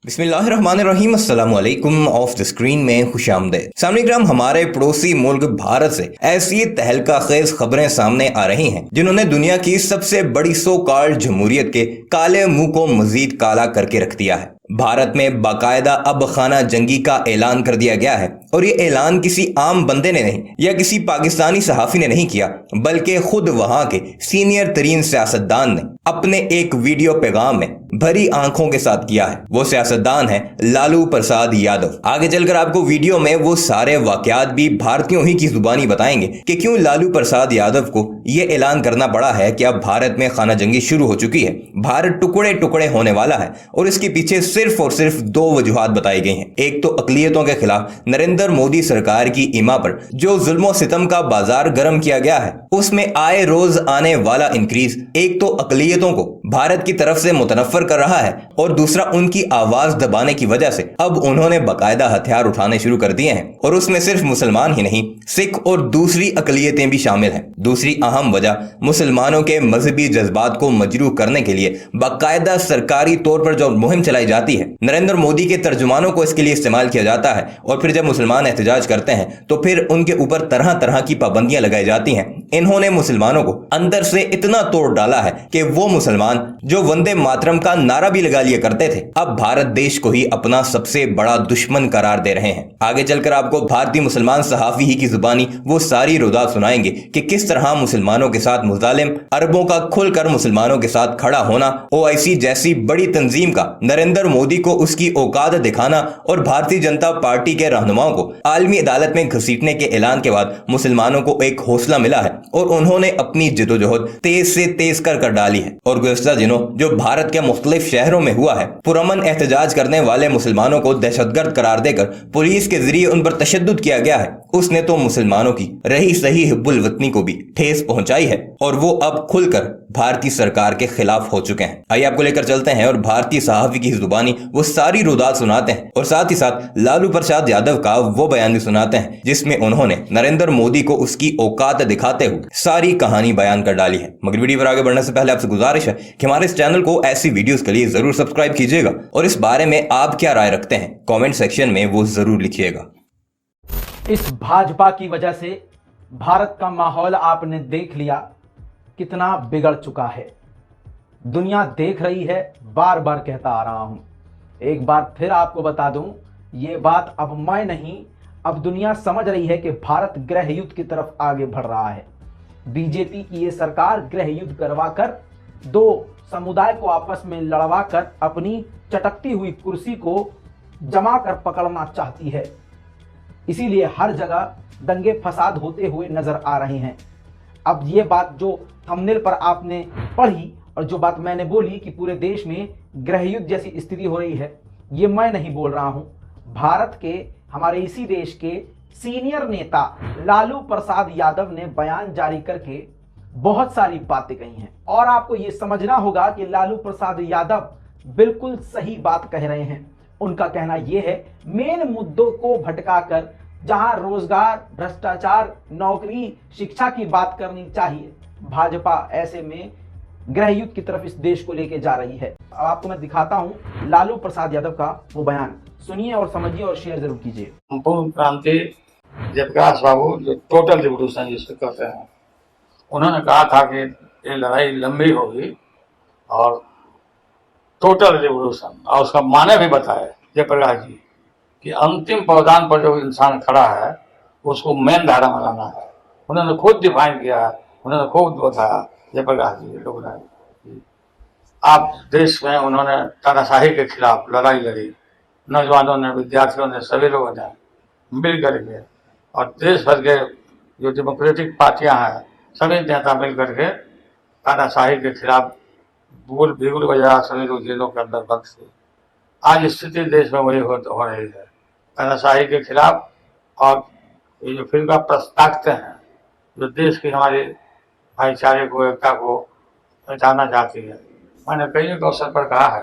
बिस्मिल्लाहिर्रहमानिर्रहीम अस्सलामुअलैकुम of the screen में खुशामदीद। सामईन, हमारे पड़ोसी मुल्क भारत से ऐसी तहलका खेज खबरें सामने आ रही हैं जिन्होंने दुनिया की सबसे बड़ी सो कॉल्ड जमहूरियत के काले मुंह को मजीद काला करके रख दिया है। भारत में बाकायदा अब खाना जंगी का ऐलान कर दिया गया है और ये ऐलान किसी आम बंदे ने नहीं या किसी पाकिस्तानी सहाफी ने नहीं किया, बल्कि खुद वहां के सीनियर तरीन सियासतदान ने अपने एक वीडियो पैगाम में भरी आंखों के साथ किया है। वो सियासतदान है लालू प्रसाद यादव। आगे चलकर आपको वीडियो में वो सारे वाकयात भी भारतीयों ही की जुबानी बताएंगे कि क्यों लालू प्रसाद यादव को ये ऐलान करना पड़ा है कि अब भारत में खाना जंगी शुरू हो चुकी है, भारत टुकड़े टुकड़े होने वाला है। और इसके पीछे सिर्फ और सिर्फ दो वजूहात बताई गई हैं। एक तो अकलियतों के खिलाफ नरेंद्र मोदी सरकार की ईमा पर जो जुल्मो सितम का बाजार गर्म किया गया है, उसमें आए रोज आने वाला इंक्रीज एक तो अकलियतों को भारत की तरफ से मुतनफर कर रहा है और दूसरा उनकी आवाज दबाने की वजह से अब उन्होंने बाकायदा हथियार उठाने शुरू कर दिए हैं। और उसमें सिर्फ मुसलमान ही नहीं, सिख और दूसरी अकलियतें भी शामिल हैं। दूसरी अहम वजह मुसलमानों के मजहबी जज्बात को मजरूह करने के लिए बाकायदा सरकारी तौर पर जो मुहिम चलाई जाती है, नरेंद्र मोदी के तर्जुमानों को इसके लिए इस्तेमाल किया जाता है। और फिर जब मुसलमान एहतजाज करते हैं तो फिर उनके ऊपर तरह तरह की पाबंदियां लगाई जाती हैं। इन्होंने मुसलमानों को अंदर से इतना तोड़ डाला है कि वो मुसलमान जो वंदे मातरम का नारा भी लगा लिया करते थे, अब भारत देश को ही अपना सबसे बड़ा दुश्मन करार दे रहे हैं। आगे चलकर आपको भारतीय मुसलमान सहाफी ही की जुबानी वो सारी रुदात सुनाएंगे कि किस तरह मुसलमानों के साथ मुजालिम अरबों का खुलकर मुसलमानों के साथ खड़ा होना, ओआईसी जैसी बड़ी तंजीम का नरेंद्र मोदी को उसकी औकात दिखाना और भारतीय जनता पार्टी के रहनुमाओं को आलमी अदालत में घसीटने के ऐलान के बाद मुसलमानों को एक हौसला मिला है और उन्होंने अपनी जदोजहद तेज से तेज कर डाली है। और गुज़श्ता दिनों जो भारत के मुख्तलिफ शहरों में हुआ है, पुरअमन एहतजाज करने वाले मुसलमानों को दहशतगर्द करार देकर पुलिस के जरिए उन पर तशद्दुद किया गया है, उसने तो मुसलमानों की रही सही हिब्बुल वतनी को भी ठेस पहुंचाई है और वो अब खुलकर भारतीय सरकार के खिलाफ हो चुके हैं। आइए आपको लेकर चलते हैं और भारतीय सहाफी की जुबानी वो सारी रुदात सुनाते हैं और साथ ही साथ लालू प्रसाद यादव का वो बयान भी सुनाते हैं जिसमें उन्होंने नरेंद्र मोदी को उसकी औकात दिखाते हुए सारी कहानी बयान कर डाली है। मगर वीडियो पर आगे बढ़ने से पहले आपसे गुजारिश है कि हमारे इस चैनल को ऐसी वीडियोस के लिए जरूर सब्सक्राइब कीजिएगा और इस बारे में आप क्या राय रखते हैं कमेंट सेक्शन में वो जरूर लिखिएगा। इस भाजपा की वजह से भारत का माहौल आपने देख लिया कितना बिगड़ चुका है। दुनिया देख रही है, बार बार कहता आ रहा हूं, एक बार फिर आपको बता दूं, ये बात अब मैं नहीं, अब दुनिया समझ रही है कि भारत गृह युद्ध की तरफ आगे बढ़ रहा है। बीजेपी की ये सरकार गृह युद्ध करवाकर दो समुदाय को आपस में लड़वाकर अपनी चटकती हुई कुर्सी को जमा कर पकड़ना चाहती है। इसीलिए हर जगह दंगे फसाद होते हुए नजर आ रहे हैं। अब ये बात जो थंबनेल पर आपने पढ़ी और जो बात मैंने बोली कि पूरे देश में गृह युद्ध जैसी स्थिति हो रही है, ये मैं नहीं बोल रहा हूं, भारत के हमारे इसी देश के सीनियर नेता लालू प्रसाद यादव ने बयान जारी करके बहुत सारी बातें कही हैं। और आपको ये समझना होगा कि लालू प्रसाद यादव बिल्कुल सही बात कह रहे हैं। उनका कहना यह है, मेन मुद्दों को भटकाकर जहां रोजगार, भ्रष्टाचार, नौकरी, शिक्षा की बात करनी चाहिए, भाजपा ऐसे में गृह युद्ध की तरफ इस देश को लेके जा रही है। अब आपको मैं दिखाता हूं लालू प्रसाद यादव का वो बयान, सुनिए और समझिए और शेयर जरूर कीजिए। संपूर्ण क्रांति जयप्रकाश बाबू जो टोटल रिवोल्यूशन जिसको कहते हैं, उन्होंने कहा था कि ये लड़ाई लंबी होगी और टोटल रिवोल्यूशन, और उसका माने भी बताया जयप्रकाश जी कि अंतिम पावदान पर जो इंसान खड़ा है उसको मेन धारा में लाना है। उन्होंने खुद डिफाइन किया, उन्होंने खुद बताया जयप्रकाश जी लोग। आप देश में उन्होंने तानाशाही के खिलाफ लड़ाई लड़ी, नौजवानों ने, विद्यार्थियों ने, सभी लोगों ने मिल करके, और देश भर के जो डेमोक्रेटिक पार्टियां हैं सभी नेता मिल करके तानाशाही के खिलाफ भूल बिगुल बजा सभी लोग जेलों के अंदर बंद थे। आज स्थिति देश में वही हो रही है, तानाशाही के खिलाफ। और ये जो फिर प्रस्तावते हैं जो देश की हमारी भाईचारे को, एकता को मिटाना चाहती है। मैंने कई अवसर पर कहा है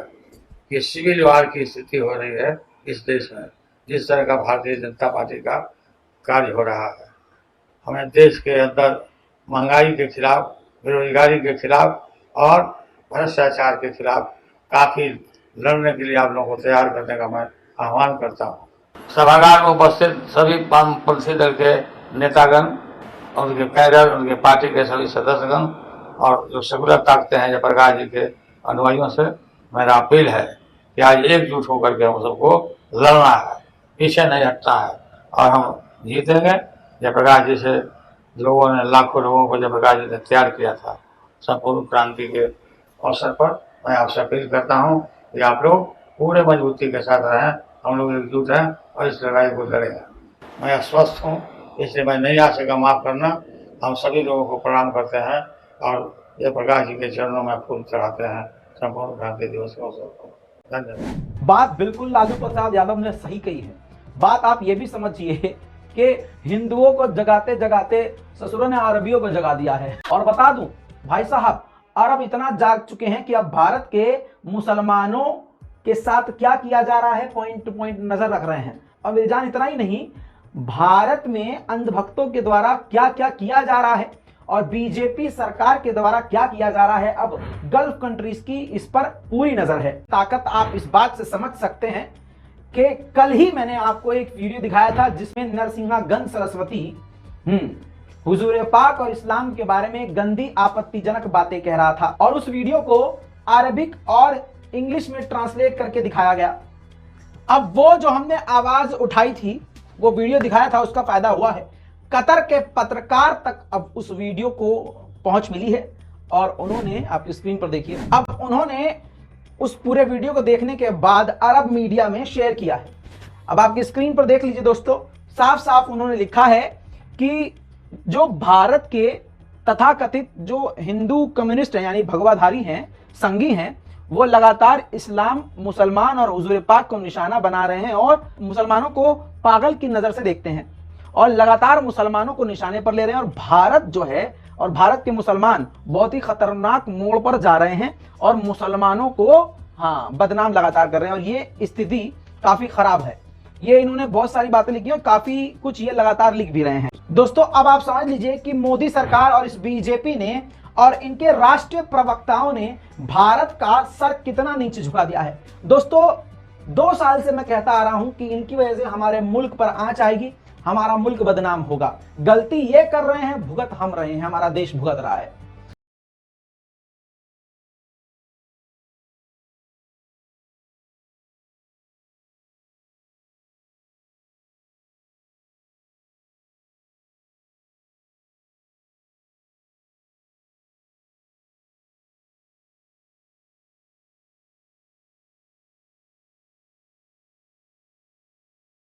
कि सिविल वार की स्थिति हो रही है इस देश में, जिस तरह का भारतीय जनता पार्टी का कार्य हो रहा है। हमें देश के अंदर महंगाई के खिलाफ, बेरोजगारी के खिलाफ और भ्रष्टाचार के खिलाफ काफ़ी लड़ने के लिए आप लोगों को तैयार करने का मैं आह्वान करता हूँ। सभागार में उपस्थित सभी वामपंथी दल के नेतागण, उनके कैडर, उनके पार्टी के सभी सदस्यगण और जो सेकुलर ताकतें हैं जयप्रकाश जी के अनुयायियों से मेरा अपील है कि आज एकजुट होकर के हम सबको लड़ना है, पीछे नहीं हटना है और हम जीतेंगे। जयप्रकाश जी से लोगों ने, लाखों लोगों को जयप्रकाश जी ने तैयार किया था संपूर्ण क्रांति के अवसर पर। मैं आपसे अपील करता हूँ कि आप लोग पूरे मजबूती के साथ रहें, हम लोग एकजुट हैं और इस लड़ाई को लड़ेंगे। मैं अस्वस्थ हूँ, इसलिए मैं नहीं आ सका, माफ़ करना। हम सभी लोगों को प्रणाम करते हैं और जयप्रकाश जी के चरणों में फूल चढ़ाते हैं संपूर्ण क्रांति दिवस के अवसर पर। धन्यवाद। बात बिल्कुल लालू प्रसाद यादव ने सही कही है। बात आप ये भी समझिए कि हिंदुओं को जगाते जगाते ससुरों ने अरबियों को जगा दिया है। और बता दूं भाई साहब, अरब इतना जाग चुके हैं कि अब भारत के मुसलमानों के साथ क्या किया जा रहा है पॉइंट टू पॉइंट नजर रख रहे हैं। और मेरे जान इतना ही नहीं, भारत में अंधभक्तों के द्वारा क्या क्या किया जा रहा है और बीजेपी सरकार के द्वारा क्या किया जा रहा है, अब गल्फ कंट्रीज की इस पर पूरी नजर है। ताकत आप इस बात से समझ सकते हैं कि कल ही मैंने आपको एक वीडियो दिखाया था जिसमें नरसिंहागंज सरस्वती हुजूर पाक और इस्लाम के बारे में गंदी आपत्तिजनक बातें कह रहा था और उस वीडियो को अरबिक और इंग्लिश में ट्रांसलेट करके दिखाया गया। अब वो जो हमने आवाज उठाई थी, वो वीडियो दिखाया था, उसका फायदा हुआ है। कतर के पत्रकार तक अब उस वीडियो को पहुंच मिली है और उन्होंने, आप स्क्रीन पर देखिए, अब उन्होंने उस पूरे वीडियो को देखने के बाद अरब मीडिया में शेयर किया है। अब आपकी स्क्रीन पर देख लीजिए दोस्तों, साफ साफ उन्होंने लिखा है कि जो भारत के तथाकथित जो हिंदू कम्युनिस्ट हैं, यानी भगवाधारी हैं, संघी हैं, वो लगातार इस्लाम, मुसलमान और हुजूर पाक को निशाना बना रहे हैं और मुसलमानों को पागल की नजर से देखते हैं और लगातार मुसलमानों को निशाने पर ले रहे हैं। और भारत जो है और भारत के मुसलमान बहुत ही खतरनाक मोड़ पर जा रहे हैं और मुसलमानों को बदनाम लगातार कर रहे हैं और ये स्थिति काफी खराब है। ये इन्होंने बहुत सारी बातें लिखी और काफी कुछ ये लगातार लिख भी रहे हैं। दोस्तों अब आप समझ लीजिए कि मोदी सरकार और इस बीजेपी ने और इनके राष्ट्रीय प्रवक्ताओं ने भारत का सर कितना नीचे झुका दिया है। दोस्तों 2 साल से मैं कहता आ रहा हूं कि इनकी वजह से हमारे मुल्क पर आंच आएगी, हमारा मुल्क बदनाम होगा। गलती ये कर रहे हैं, भुगत हम रहे हैं, हमारा देश भुगत रहा है।